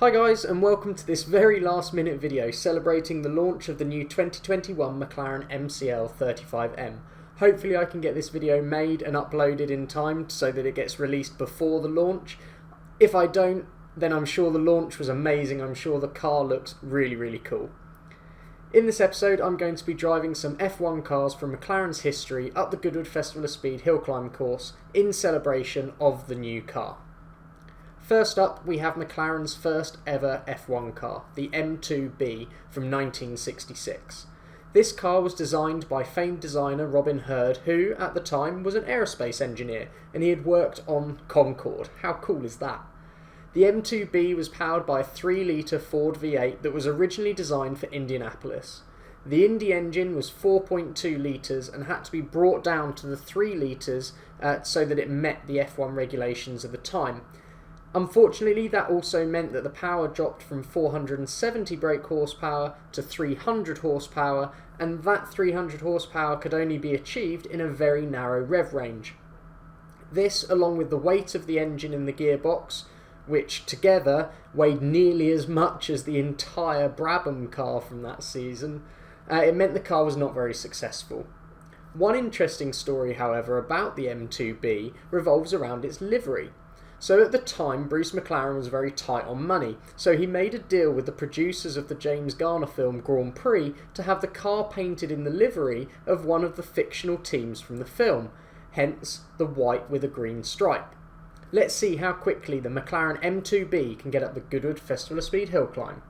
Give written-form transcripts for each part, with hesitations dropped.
Hi guys, and welcome to this very last minute video celebrating the launch of the new 2021 McLaren MCL35M. Hopefully I can get this video made and uploaded in time so that it gets released before the launch. If I don't, then I'm sure the launch was amazing. I'm sure the car looks really cool. In this episode I'm going to be driving some F1 cars from McLaren's history up the Goodwood Festival of Speed hill climb course in celebration of the new car. First up, we have McLaren's first ever F1 car, the M2B from 1966. This car was designed by famed designer Robin Hurd, who, at the time, was an aerospace engineer, and he had worked on Concorde. How cool is that? The M2B was powered by a 3-litre Ford V8 that was originally designed for Indianapolis. The Indy engine was 4.2 litres and had to be brought down to the 3 litres so that it met the F1 regulations of the time. Unfortunately, that also meant that the power dropped from 470 brake horsepower to 300 horsepower, and that 300 horsepower could only be achieved in a very narrow rev range. This, along with the weight of the engine and the gearbox, which together weighed nearly as much as the entire Brabham car from that season, it meant the car was not very successful. One interesting story, however, about the M2B revolves around its livery. So at the time, Bruce McLaren was very tight on money, so he made a deal with the producers of the James Garner film Grand Prix to have the car painted in the livery of one of the fictional teams from the film, hence the white with a green stripe. Let's see how quickly the McLaren M2B can get up the Goodwood Festival of Speed hill climb.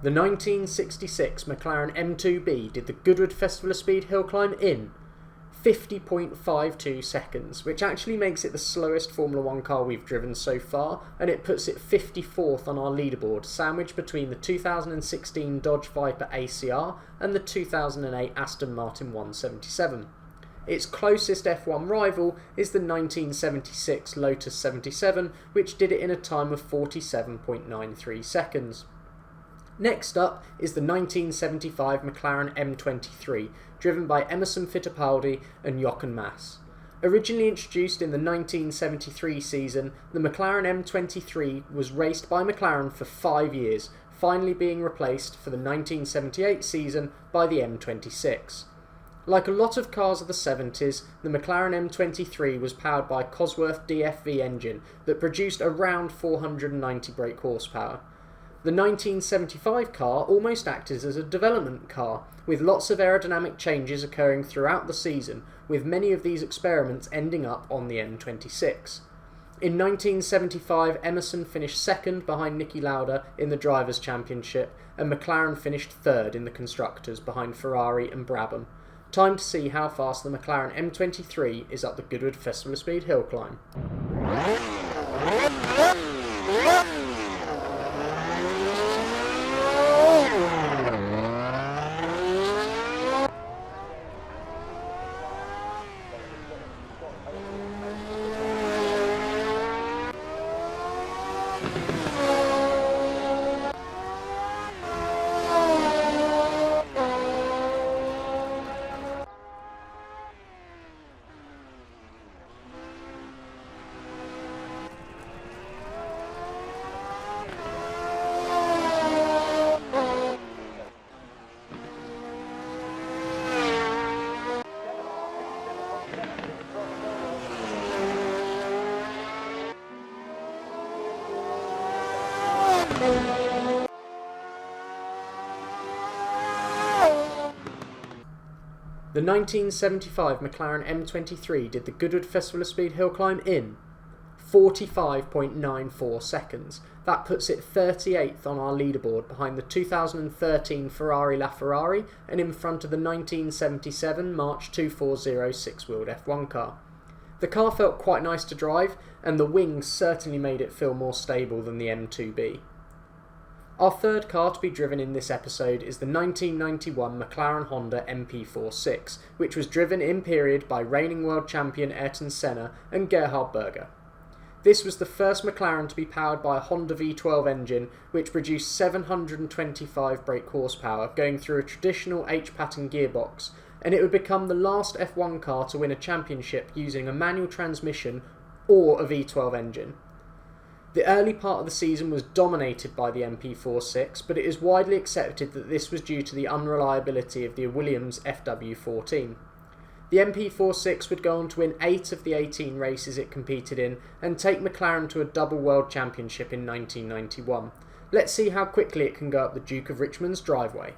The 1966 McLaren M2B did the Goodwood Festival of Speed hill climb in 50.52 seconds, which actually makes it the slowest Formula 1 car we've driven so far, and it puts it 54th on our leaderboard, sandwiched between the 2016 Dodge Viper ACR and the 2008 Aston Martin 177. Its closest F1 rival is the 1976 Lotus 77, which did it in a time of 47.93 seconds. Next up is the 1975 McLaren M23, driven by Emerson Fittipaldi and Jochen Mass. Originally introduced in the 1973 season, the McLaren M23 was raced by McLaren for 5 years, finally being replaced for the 1978 season by the M26. Like a lot of cars of the 70s, the McLaren M23 was powered by a Cosworth DFV engine that produced around 490 brake horsepower. The 1975 car almost acted as a development car, with lots of aerodynamic changes occurring throughout the season, with many of these experiments ending up on the M26. In 1975, Emerson finished second behind Niki Lauda in the Drivers' Championship, and McLaren finished third in the Constructors behind Ferrari and Brabham. Time to see how fast the McLaren M23 is up the Goodwood Festival of Speed hill climb. The 1975 McLaren M23 did the Goodwood Festival of Speed hill climb in 45.94 seconds. That puts it 38th on our leaderboard, behind the 2013 Ferrari LaFerrari and in front of the 1977 March 240 six-wheeled F1 car. The car felt quite nice to drive, and the wings certainly made it feel more stable than the M2B. Our third car to be driven in this episode is the 1991 McLaren Honda MP46, which was driven in period by reigning world champion Ayrton Senna and Gerhard Berger. This was the first McLaren to be powered by a Honda V12 engine, which produced 725 brake horsepower, going through a traditional H-pattern gearbox, and it would become the last F1 car to win a championship using a manual transmission or a V12 engine. The early part of the season was dominated by the MP46, but it is widely accepted that this was due to the unreliability of the Williams FW14. The MP46 would go on to win 8 of the 18 races it competed in and take McLaren to a double world championship in 1991. Let's see how quickly it can go up the Duke of Richmond's driveway.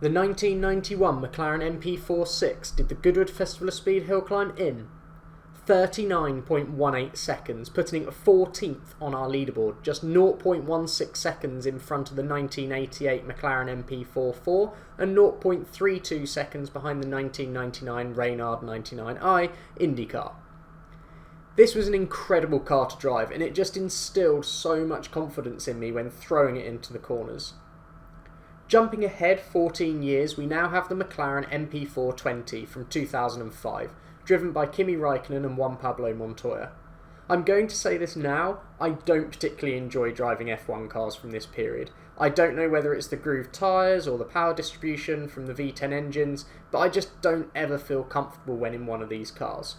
The 1991 McLaren MP46 did the Goodwood Festival of Speed hill climb in 39.18 seconds, putting it 14th on our leaderboard, just 0.16 seconds in front of the 1988 McLaren MP44 and 0.32 seconds behind the 1999 Reynard 99i IndyCar. This was an incredible car to drive, and it just instilled so much confidence in me when throwing it into the corners. Jumping ahead 14 years, we now have the McLaren MP420 from 2005, driven by Kimi Raikkonen and Juan Pablo Montoya. I'm going to say this now, I don't particularly enjoy driving F1 cars from this period. I don't know whether it's the grooved tyres or the power distribution from the V10 engines, but I just don't ever feel comfortable when in one of these cars.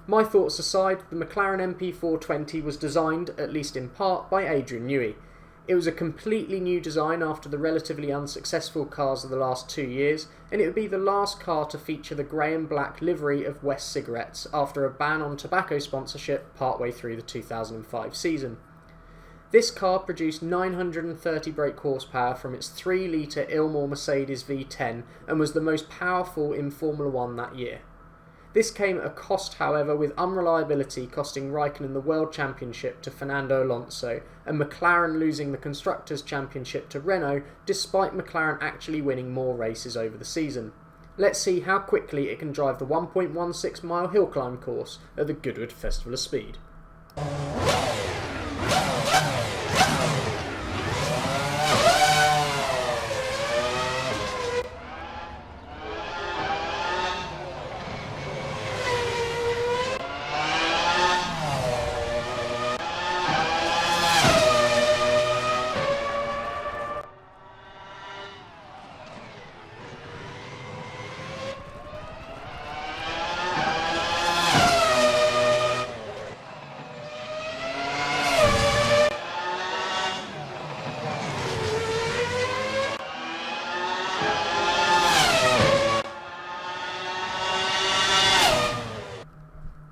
My thoughts aside, the McLaren MP420 was designed, at least in part, by Adrian Newey. It was a completely new design after the relatively unsuccessful cars of the last 2 years, and it would be the last car to feature the grey and black livery of West Cigarettes after a ban on tobacco sponsorship partway through the 2005 season. This car produced 930 brake horsepower from its 3-litre Ilmor Mercedes V10 and was the most powerful in Formula 1 that year. This came at a cost, however, with unreliability costing Raikkonen the World Championship to Fernando Alonso and McLaren losing the Constructors' Championship to Renault, despite McLaren actually winning more races over the season. Let's see how quickly it can drive the 1.16 mile hill climb course at the Goodwood Festival of Speed.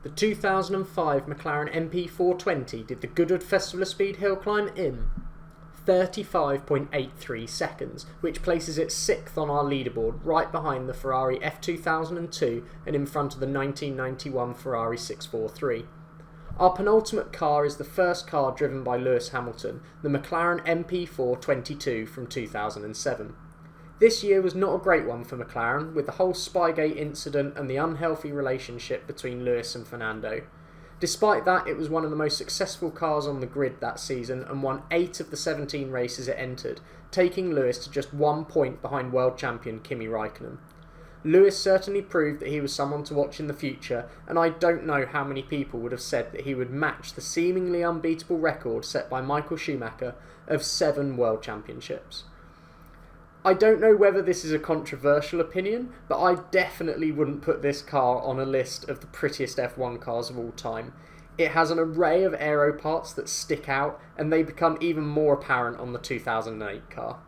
The 2005 McLaren MP420 did the Goodwood Festival of Speed hill climb in 35.83 seconds, which places it 6th on our leaderboard, right behind the Ferrari F2002 and in front of the 1991 Ferrari 643. Our penultimate car is the first car driven by Lewis Hamilton, the McLaren MP422 from 2007. This year was not a great one for McLaren, with the whole Spygate incident and the unhealthy relationship between Lewis and Fernando. Despite that, it was one of the most successful cars on the grid that season and won 8 of the 17 races it entered, taking Lewis to just 1 point behind world champion Kimi Räikkönen. Lewis certainly proved that he was someone to watch in the future, and I don't know how many people would have said that he would match the seemingly unbeatable record set by Michael Schumacher of 7 world championships. I don't know whether this is a controversial opinion, but I definitely wouldn't put this car on a list of the prettiest F1 cars of all time. It has an array of aero parts that stick out, and they become even more apparent on the 2008 car.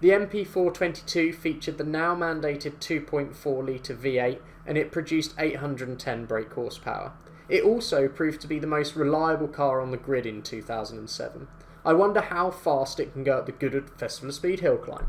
The MP422 featured the now mandated 2.4 litre V8, and it produced 810 brake horsepower. It also proved to be the most reliable car on the grid in 2007. I wonder how fast it can go up the Goodwood Festival of Speed hill climb.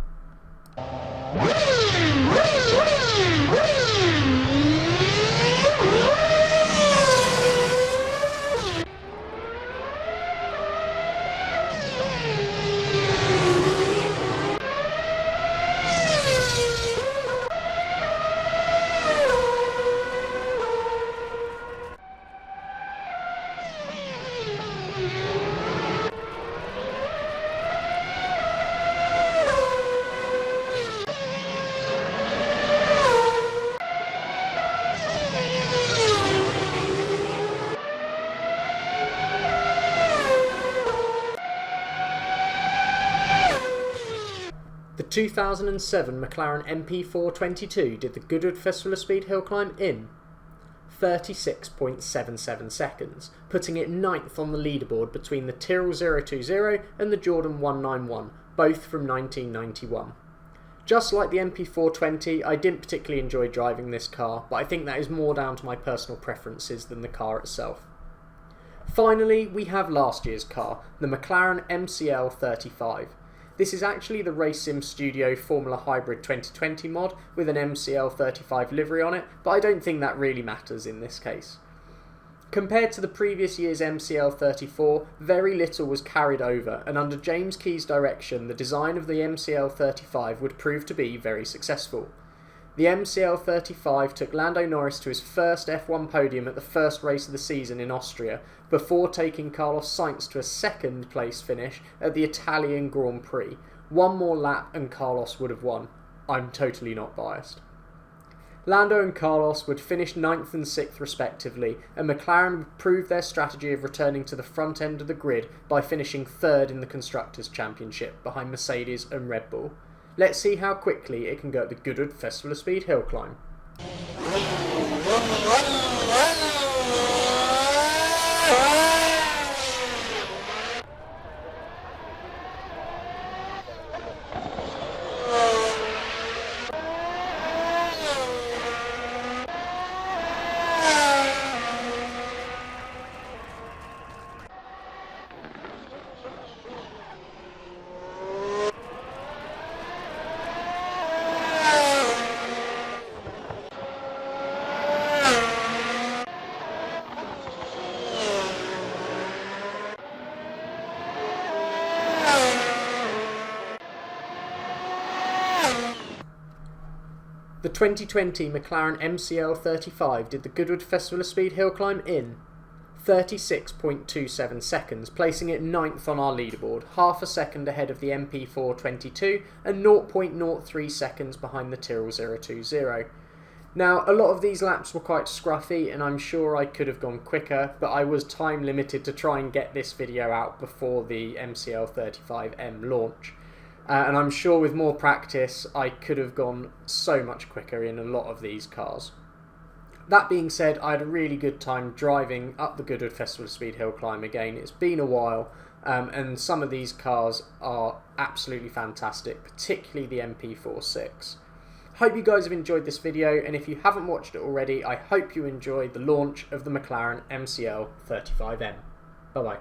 The 2007 McLaren MP422 did the Goodwood Festival of Speed hill climb in 36.77 seconds, putting it 9th on the leaderboard between the Tyrrell 020 and the Jordan 191, both from 1991. Just like the MP420, I didn't particularly enjoy driving this car, but I think that is more down to my personal preferences than the car itself. Finally, we have last year's car, the McLaren MCL35. This is actually the Race Sim Studio Formula Hybrid 2020 mod with an MCL35 livery on it, but I don't think that really matters in this case. Compared to the previous year's MCL34, very little was carried over, and under James Key's direction, the design of the MCL35 would prove to be very successful. The MCL35 took Lando Norris to his first F1 podium at the first race of the season in Austria, before taking Carlos Sainz to a second place finish at the Italian Grand Prix. One more lap and Carlos would have won. I'm totally not biased. Lando and Carlos would finish 9th and 6th respectively, and McLaren would prove their strategy of returning to the front end of the grid by finishing 3rd in the Constructors' Championship behind Mercedes and Red Bull. Let's see how quickly it can go at the Goodwood Festival of Speed hill climb. The 2020 McLaren MCL35 did the Goodwood Festival of Speed hill climb in 36.27 seconds, placing it 9th on our leaderboard, half a second ahead of the MP422 and 0.03 seconds behind the Tyrrell 020. Now, a lot of these laps were quite scruffy, and I'm sure I could have gone quicker, but I was time limited to try and get this video out before the MCL35M launch. And I'm sure with more practice I could have gone so much quicker in a lot of these cars. That being said, I had a really good time driving up the Goodwood Festival of Speed hill climb again. It's been a while, and some of these cars are absolutely fantastic, particularly the MP46. Hope you guys have enjoyed this video, and if you haven't watched it already, I hope you enjoyed the launch of the McLaren MCL35M. Bye bye.